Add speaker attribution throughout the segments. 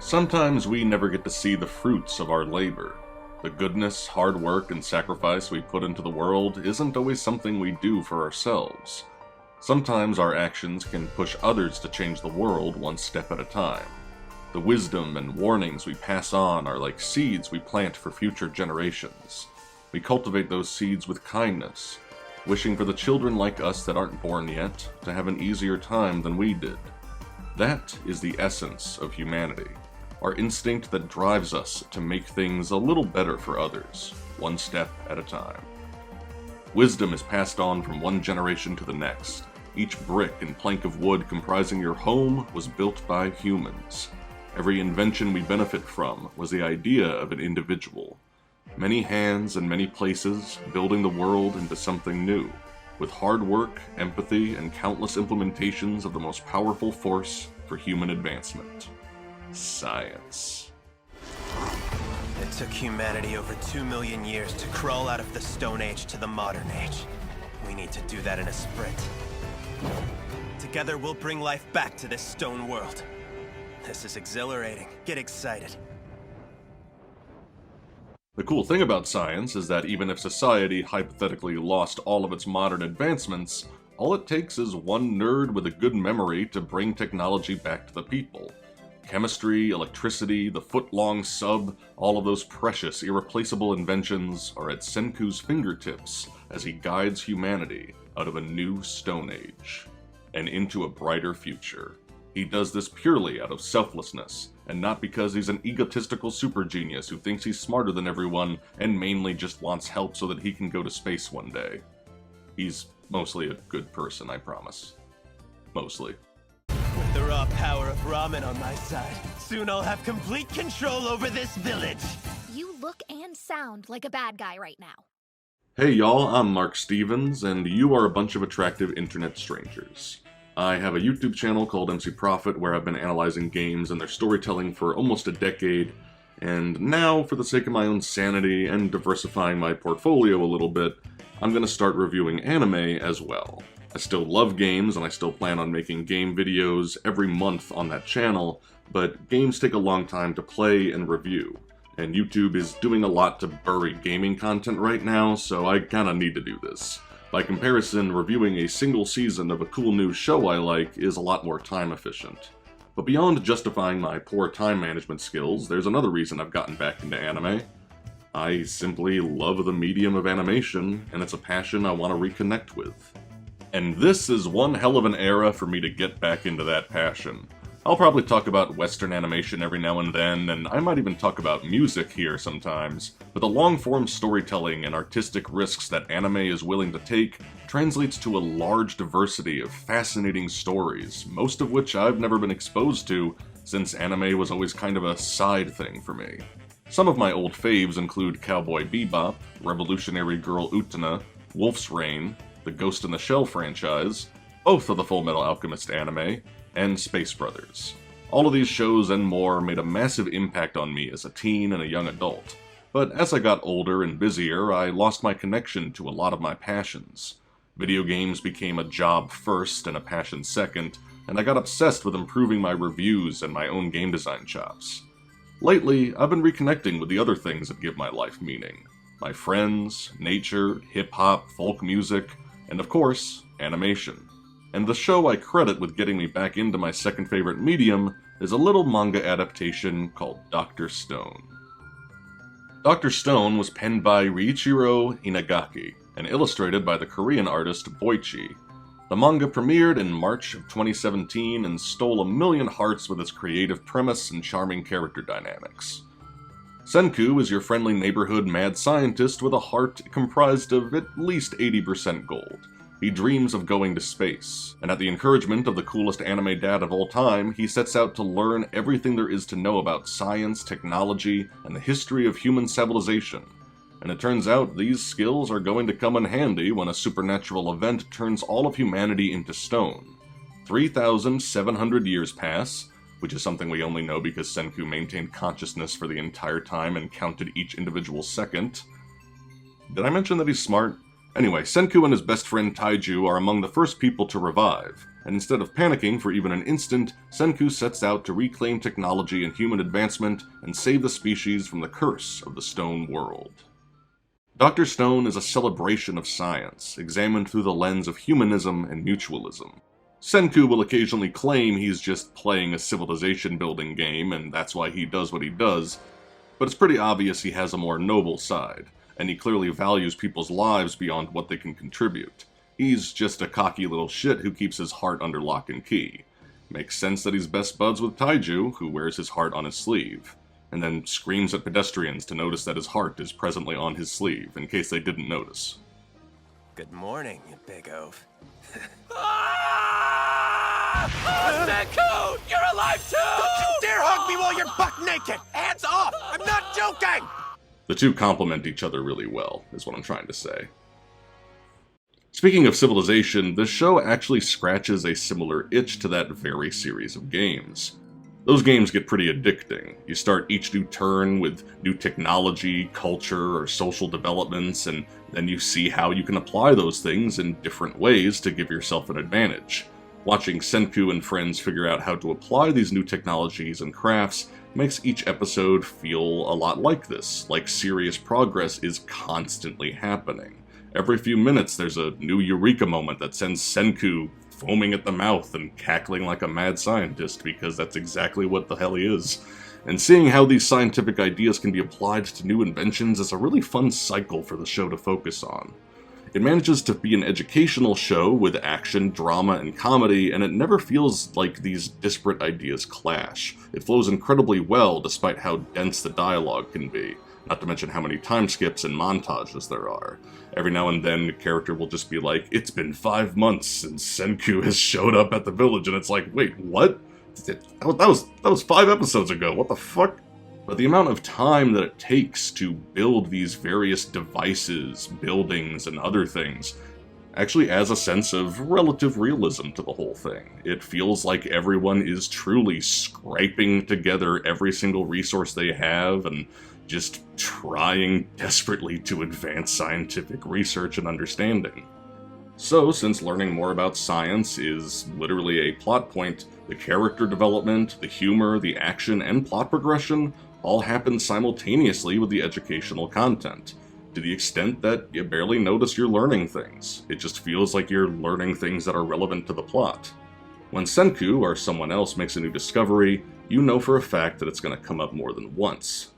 Speaker 1: Sometimes we never get to see the fruits of our labor. The goodness, hard work, and sacrifice we put into the world isn't always something we do for ourselves. Sometimes our actions can push others to change the world one step at a time. The wisdom and warnings we pass on are like seeds we plant for future generations. We cultivate those seeds with kindness, wishing for the children like us that aren't born yet to have an easier time than we did. That is the essence of humanity. Our instinct that drives us to make things a little better for others, one step at a time. Wisdom is passed on from one generation to the next. Each brick and plank of wood comprising your home was built by humans. Every invention we benefit from was the idea of an individual. Many hands and many places building the world into something new, with hard work, empathy, and countless implementations of the most powerful force for human advancement. Science.
Speaker 2: It took humanity over 2 million years to crawl out of the Stone Age to the modern age. We need to do that in a sprint. Together we'll bring life back to this stone world. This is exhilarating. Get excited.
Speaker 1: The cool thing about science is that even if society hypothetically lost all of its modern advancements, all it takes is one nerd with a good memory to bring technology back to the people. Chemistry, electricity, the foot-long sub, all of those precious, irreplaceable inventions are at Senku's fingertips as he guides humanity out of a new Stone Age and into a brighter future. He does this purely out of selflessness, and not because he's an egotistical super genius who thinks he's smarter than everyone and mainly just wants help so that he can go to space one day. He's mostly a good person, I promise. Mostly.
Speaker 2: With the raw power of ramen on my side, soon I'll have complete control over this village!
Speaker 3: You look and sound like a bad guy right now.
Speaker 1: Hey y'all, I'm Mark Stevens, and you are a bunch of attractive internet strangers. I have a YouTube channel called MC Profit where I've been analyzing games and their storytelling for almost a decade, and now, for the sake of my own sanity and diversifying my portfolio a little bit, I'm gonna start reviewing anime as well. I still love games, and I still plan on making game videos every month on that channel, but games take a long time to play and review, and YouTube is doing a lot to bury gaming content right now, so I kinda need to do this. By comparison, reviewing a single season of a cool new show I like is a lot more time efficient. But beyond justifying my poor time management skills, there's another reason I've gotten back into anime. I simply love the medium of animation, and it's a passion I want to reconnect with. And this is one hell of an era for me to get back into that passion. I'll probably talk about Western animation every now and then, and I might even talk about music here sometimes, but the long-form storytelling and artistic risks that anime is willing to take translates to a large diversity of fascinating stories, most of which I've never been exposed to, since anime was always kind of a side thing for me. Some of my old faves include Cowboy Bebop, Revolutionary Girl Utena, Wolf's Rain, the Ghost in the Shell franchise, both of the Fullmetal Alchemist anime, and Space Brothers. All of these shows and more made a massive impact on me as a teen and a young adult, but as I got older and busier, I lost my connection to a lot of my passions. Video games became a job first and a passion second, and I got obsessed with improving my reviews and my own game design chops. Lately, I've been reconnecting with the other things that give my life meaning. My friends, nature, hip-hop, folk music, and of course, animation. And the show I credit with getting me back into my second favorite medium is a little manga adaptation called Dr. Stone. Dr. Stone was penned by Iichiro Inagaki and illustrated by the Korean artist Boichi. The manga premiered in March of 2017 and stole 1 million hearts with its creative premise and charming character dynamics. Senku is your friendly neighborhood mad scientist with a heart comprised of at least 80% gold. He dreams of going to space, and at the encouragement of the coolest anime dad of all time, he sets out to learn everything there is to know about science, technology, and the history of human civilization. And it turns out these skills are going to come in handy when a supernatural event turns all of humanity into stone. 3,700 years pass, which is something we only know because Senku maintained consciousness for the entire time and counted each individual second. Did I mention that he's smart? Anyway, Senku and his best friend Taiju are among the first people to revive, and instead of panicking for even an instant, Senku sets out to reclaim technology and human advancement and save the species from the curse of the Stone World. Dr. Stone is a celebration of science, examined through the lens of humanism and mutualism. Senku will occasionally claim he's just playing a civilization-building game, and that's why he does what he does, but it's pretty obvious he has a more noble side, and he clearly values people's lives beyond what they can contribute. He's just a cocky little shit who keeps his heart under lock and key. Makes sense that he's best buds with Taiju, who wears his heart on his sleeve, and then screams at pedestrians to notice that his heart is presently on his sleeve, in case they didn't notice.
Speaker 2: Good morning, you big oaf.
Speaker 4: Senku! You're alive too!
Speaker 2: Don't you dare hug me while you're buck naked! Hands off! I'm not joking!
Speaker 1: The two complement each other really well, is what I'm trying to say. Speaking of civilization, this show actually scratches a similar itch to that very series of games. Those games get pretty addicting. You start each new turn with new technology, culture, or social developments, and then you see how you can apply those things in different ways to give yourself an advantage. Watching Senku and friends figure out how to apply these new technologies and crafts makes each episode feel a lot like this, like serious progress is constantly happening. Every few minutes there's a new eureka moment that sends Senku foaming at the mouth and cackling like a mad scientist, because that's exactly what the hell he is. And seeing how these scientific ideas can be applied to new inventions is a really fun cycle for the show to focus on. It manages to be an educational show with action, drama, and comedy, and it never feels like these disparate ideas clash. It flows incredibly well despite how dense the dialogue can be, not to mention how many time skips and montages there are. Every now and then, a character will just be like, "It's been 5 months since Senku has showed up at the village," and it's like, wait, what? That was 5 episodes ago, what the fuck? But the amount of time that it takes to build these various devices, buildings, and other things actually adds a sense of relative realism to the whole thing. It feels like everyone is truly scraping together every single resource they have and just trying desperately to advance scientific research and understanding. So, since learning more about science is literally a plot point, the character development, the humor, the action, and plot progression all happen simultaneously with the educational content, to the extent that you barely notice you're learning things. It just feels like you're learning things that are relevant to the plot. When Senku or someone else makes a new discovery, you know for a fact that it's going to come up more than once.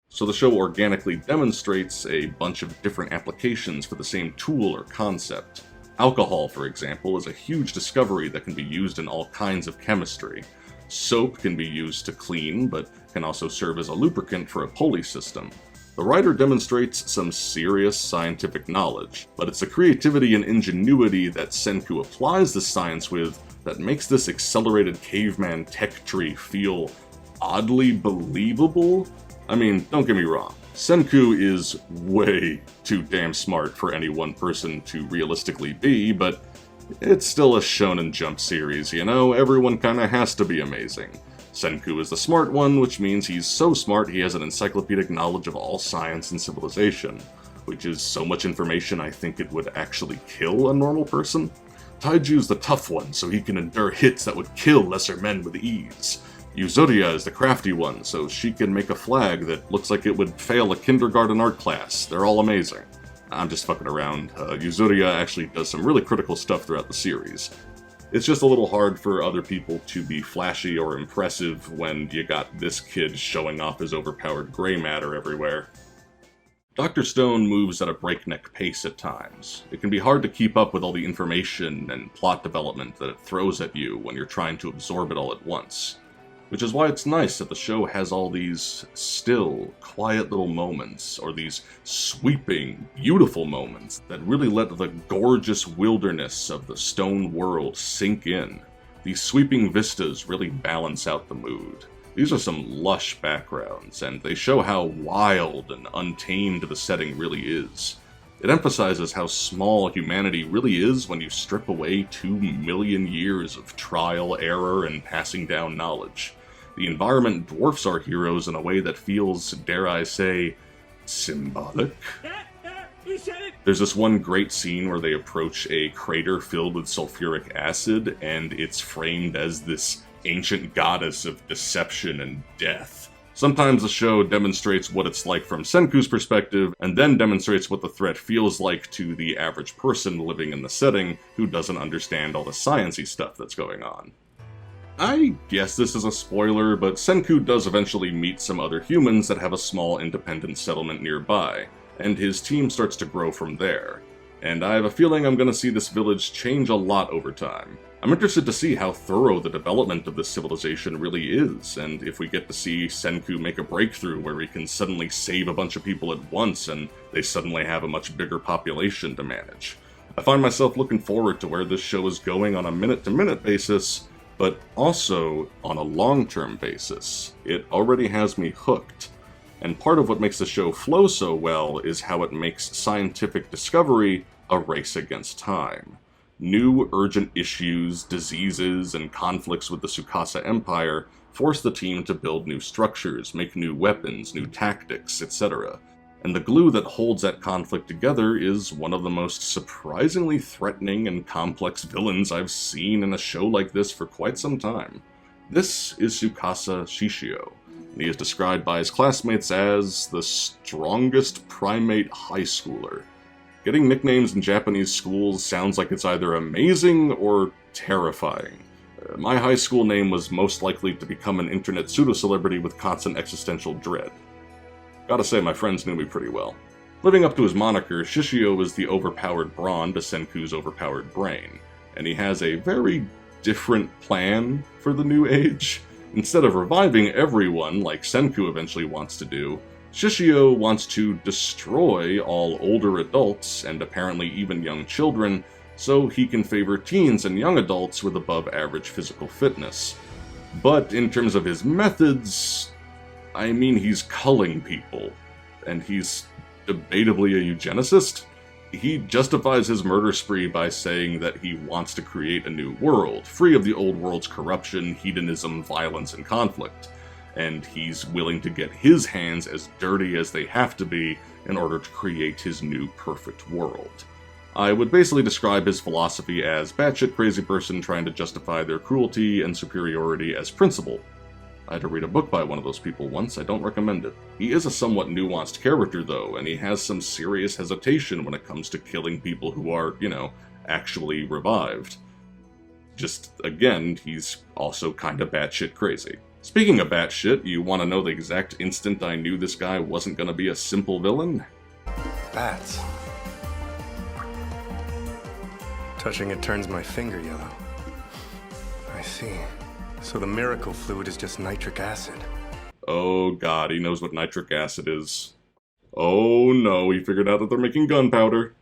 Speaker 1: So the show organically demonstrates a bunch of different applications for the same tool or concept. Alcohol, for example, is a huge discovery that can be used in all kinds of chemistry. Soap can be used to clean, but can also serve as a lubricant for a pulley system. The writer demonstrates some serious scientific knowledge, but it's the creativity and ingenuity that Senku applies this science with that makes this accelerated caveman tech tree feel oddly believable. I mean, don't get me wrong, Senku is way too damn smart for any one person to realistically be, but it's still a Shonen Jump series, you know? Everyone kinda has to be amazing. Senku is the smart one, which means he's so smart he has an encyclopedic knowledge of all science and civilization, which is so much information I think it would actually kill a normal person. Taiju's the tough one, so he can endure hits that would kill lesser men with ease. Yuzuria is the crafty one, so she can make a flag that looks like it would fail a kindergarten art class. They're all amazing. I'm just fucking around. Yuzuria actually does some really critical stuff throughout the series. It's just a little hard for other people to be flashy or impressive when you got this kid showing off his overpowered gray matter everywhere. Dr. Stone moves at a breakneck pace at times. It can be hard to keep up with all the information and plot development that it throws at you when you're trying to absorb it all at once. Which is why it's nice that the show has all these still, quiet little moments, or these sweeping, beautiful moments that really let the gorgeous wilderness of the stone world sink in. These sweeping vistas really balance out the mood. These are some lush backgrounds, and they show how wild and untamed the setting really is. It emphasizes how small humanity really is when you strip away 2 million years of trial, error, and passing down knowledge. The environment dwarfs our heroes in a way that feels, dare I say, symbolic?
Speaker 4: He said it!
Speaker 1: There's this one great scene where they approach a crater filled with sulfuric acid, and it's framed as this ancient goddess of deception and death. Sometimes the show demonstrates what it's like from Senku's perspective, and then demonstrates what the threat feels like to the average person living in the setting who doesn't understand all the sciencey stuff that's going on. I guess this is a spoiler, but Senku does eventually meet some other humans that have a small independent settlement nearby, and his team starts to grow from there. And I have a feeling I'm going to see this village change a lot over time. I'm interested to see how thorough the development of this civilization really is, and if we get to see Senku make a breakthrough where he can suddenly save a bunch of people at once and they suddenly have a much bigger population to manage. I find myself looking forward to where this show is going on a minute-to-minute basis, but also on a long-term basis. It already has me hooked. And part of what makes the show flow so well is how it makes scientific discovery a race against time. New urgent issues, diseases, and conflicts with the Tsukasa Empire force the team to build new structures, make new weapons, new tactics, etc. And the glue that holds that conflict together is one of the most surprisingly threatening and complex villains I've seen in a show like this for quite some time. This is Tsukasa Shishio, and he is described by his classmates as the strongest primate high schooler. Getting nicknames in Japanese schools sounds like it's either amazing or terrifying. My high school name was most likely to become an internet pseudo-celebrity with constant existential dread. Gotta say, my friends knew me pretty well. Living up to his moniker, Shishio is the overpowered brawn to Senku's overpowered brain, and he has a very different plan for the new age. Instead of reviving everyone like Senku eventually wants to do, Shishio wants to destroy all older adults, and apparently even young children, so he can favor teens and young adults with above-average physical fitness. But in terms of his methods, I mean, he's culling people, and he's debatably a eugenicist. He justifies his murder spree by saying that he wants to create a new world, free of the old world's corruption, hedonism, violence, and conflict. And he's willing to get his hands as dirty as they have to be in order to create his new perfect world. I would basically describe his philosophy as batshit crazy person trying to justify their cruelty and superiority as principle. I had to read a book by one of those people once, I don't recommend it. He is a somewhat nuanced character though, and he has some serious hesitation when it comes to killing people who are, actually revived. Just, again, he's also kinda batshit crazy. Speaking of batshit, you want to know the exact instant I knew this guy wasn't going to be a simple villain?
Speaker 4: Bats. Touching it turns my finger yellow. I see. So the miracle fluid is just nitric acid.
Speaker 1: Oh god, he knows what nitric acid is. Oh no, he figured out that they're making gunpowder.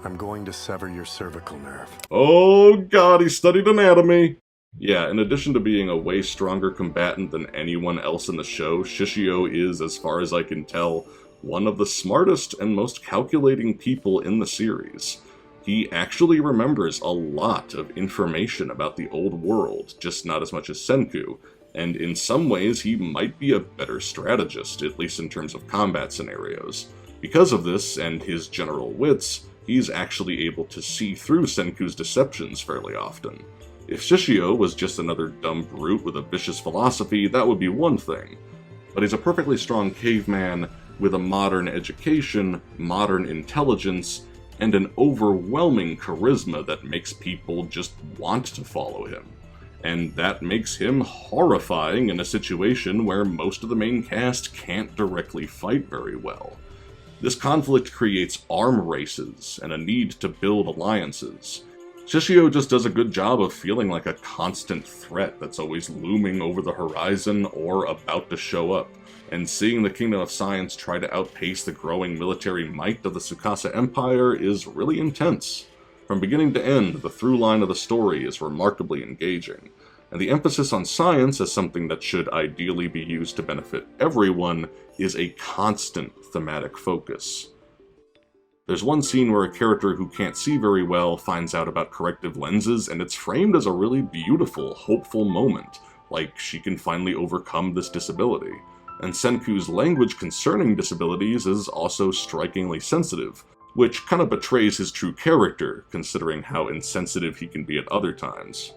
Speaker 4: I'm going to sever your cervical nerve.
Speaker 1: Oh god, he studied anatomy! Yeah, in addition to being a way stronger combatant than anyone else in the show, Shishio is, as far as I can tell, one of the smartest and most calculating people in the series. He actually remembers a lot of information about the old world, just not as much as Senku, and in some ways he might be a better strategist, at least in terms of combat scenarios. Because of this, and his general wits, he's actually able to see through Senku's deceptions fairly often. If Shishio was just another dumb brute with a vicious philosophy, that would be one thing. But he's a perfectly strong caveman with a modern education, modern intelligence, and an overwhelming charisma that makes people just want to follow him. And that makes him horrifying in a situation where most of the main cast can't directly fight very well. This conflict creates arm races and a need to build alliances. Shishio just does a good job of feeling like a constant threat that's always looming over the horizon or about to show up, and seeing the Kingdom of Science try to outpace the growing military might of the Tsukasa Empire is really intense. From beginning to end, the through line of the story is remarkably engaging, and the emphasis on science as something that should ideally be used to benefit everyone is a constant thematic focus. There's one scene where a character who can't see very well finds out about corrective lenses, and it's framed as a really beautiful, hopeful moment, like she can finally overcome this disability. And Senku's language concerning disabilities is also strikingly sensitive, which kind of betrays his true character, considering how insensitive he can be at other times.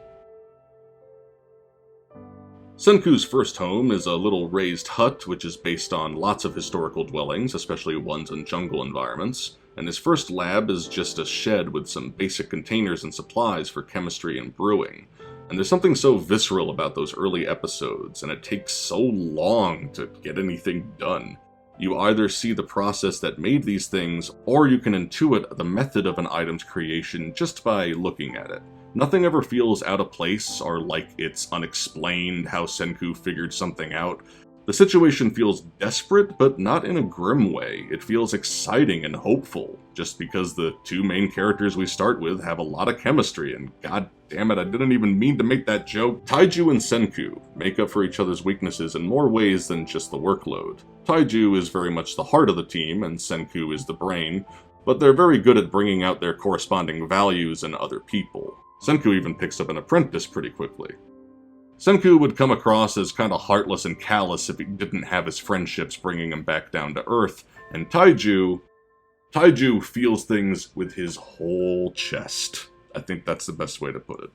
Speaker 1: Senku's first home is a little raised hut, which is based on lots of historical dwellings, especially ones in jungle environments, and his first lab is just a shed with some basic containers and supplies for chemistry and brewing. And there's something so visceral about those early episodes, and it takes so long to get anything done. You either see the process that made these things, or you can intuit the method of an item's creation just by looking at it. Nothing ever feels out of place or like it's unexplained how Senku figured something out. The situation feels desperate, but not in a grim way. It feels exciting and hopeful, just because the two main characters we start with have a lot of chemistry, and god damn it, I didn't even mean to make that joke. Taiju and Senku make up for each other's weaknesses in more ways than just the workload. Taiju is very much the heart of the team, and Senku is the brain, but they're very good at bringing out their corresponding values in other people. Senku even picks up an apprentice pretty quickly. Senku would come across as kinda heartless and callous if he didn't have his friendships bringing him back down to earth, and Taiju feels things with his whole chest. I think that's the best way to put it.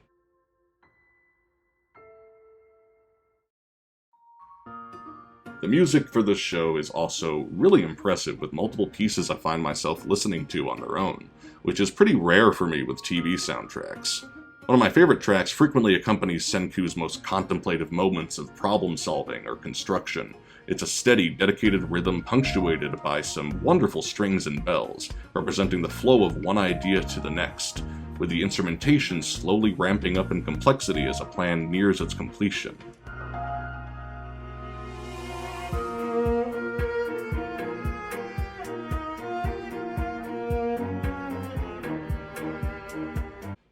Speaker 1: The music for this show is also really impressive, with multiple pieces I find myself listening to on their own, which is pretty rare for me with TV soundtracks. One of my favorite tracks frequently accompanies Senku's most contemplative moments of problem-solving or construction. It's a steady, dedicated rhythm punctuated by some wonderful strings and bells, representing the flow of one idea to the next, with the instrumentation slowly ramping up in complexity as a plan nears its completion.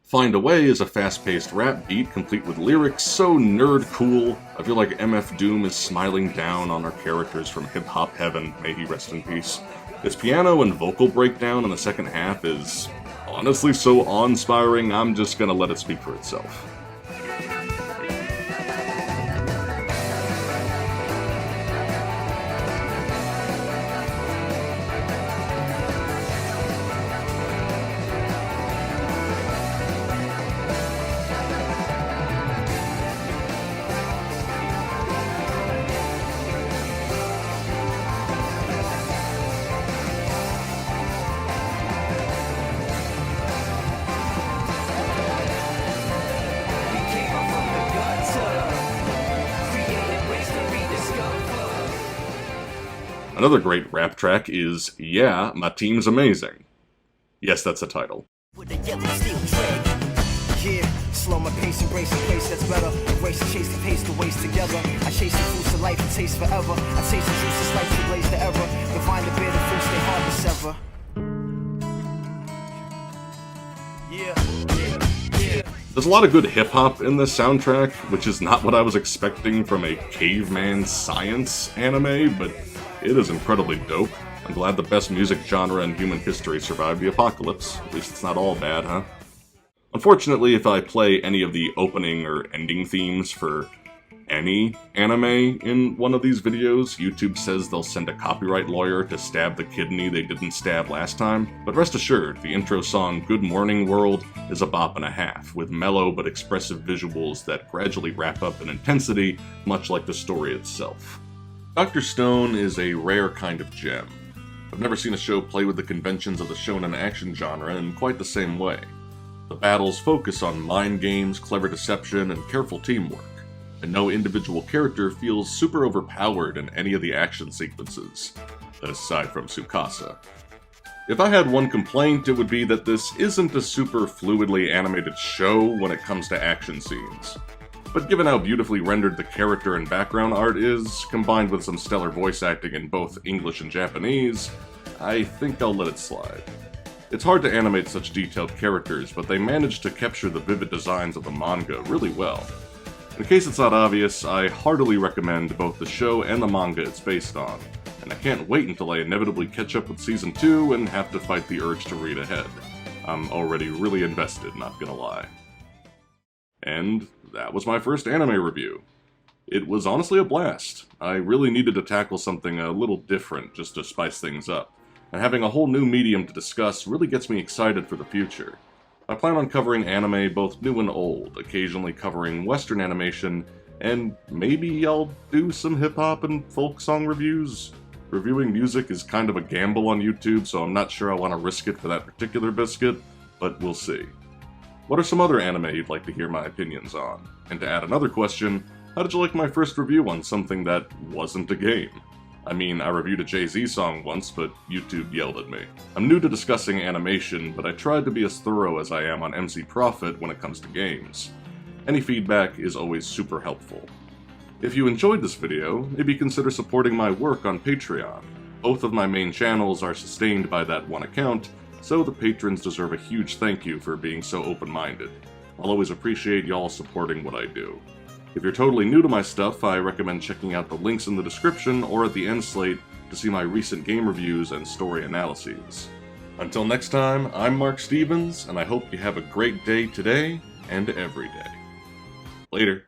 Speaker 1: Find a Way is a fast-paced rap beat complete with lyrics so nerd cool. I feel like MF Doom is smiling down on our characters from hip-hop heaven, may he rest in peace. Its piano and vocal breakdown in the second half is honestly so awe-inspiring, I'm just gonna let it speak for itself. Another great rap track is Yeah, My Team's Amazing. Yes, that's the title.
Speaker 5: Yeah, slow my pace, embrace a place that's better. Embrace the chase, the pace, the waste together. I chase the fruits of life and taste forever. I taste the juice, the slice, the blaze, the ever. Define the bitter fruits, they hard to sever.
Speaker 1: There's a lot of good hip-hop in this soundtrack, which is not what I was expecting from a caveman science anime, but it is incredibly dope. I'm glad the best music genre in human history survived the apocalypse. At least it's not all bad, huh? Unfortunately, if I play any of the opening or ending themes for any anime in one of these videos, YouTube says they'll send a copyright lawyer to stab the kidney they didn't stab last time. But rest assured, the intro song Good Morning World is a bop and a half, with mellow but expressive visuals that gradually wrap up in intensity, much like the story itself. Dr. Stone is a rare kind of gem. I've never seen a show play with the conventions of the shonen action genre in quite the same way. The battles focus on mind games, clever deception, and careful teamwork, and no individual character feels super overpowered in any of the action sequences, aside from Tsukasa. If I had one complaint, it would be that this isn't a super fluidly animated show when it comes to action scenes. But given how beautifully rendered the character and background art is, combined with some stellar voice acting in both English and Japanese, I think I'll let it slide. It's hard to animate such detailed characters, but they managed to capture the vivid designs of the manga really well. In case it's not obvious, I heartily recommend both the show and the manga it's based on, and I can't wait until I inevitably catch up with Season 2 and have to fight the urge to read ahead. I'm already really invested, not gonna lie. And that was my first anime review. It was honestly a blast. I really needed to tackle something a little different just to spice things up. and having a whole new medium to discuss really gets me excited for the future. I plan on covering anime both new and old, occasionally covering Western animation, and maybe I'll do some hip-hop and folk song reviews. Reviewing music is kind of a gamble on YouTube, so I'm not sure I want to risk it for that particular biscuit, but we'll see. What are some other anime you'd like to hear my opinions on? And to add another question, how did you like my first review on something that wasn't a game? I mean, I reviewed a Jay-Z song once, but YouTube yelled at me. I'm new to discussing animation, but I tried to be as thorough as I am on MC Profit when it comes to games. Any feedback is always super helpful. If you enjoyed this video, maybe consider supporting my work on Patreon. Both of my main channels are sustained by that one account, so the patrons deserve a huge thank you for being so open-minded. I'll always appreciate y'all supporting what I do. If you're totally new to my stuff, I recommend checking out the links in the description or at the end slate to see my recent game reviews and story analyses. Until next time, I'm Mark Stevens, and I hope you have a great day today and every day. Later.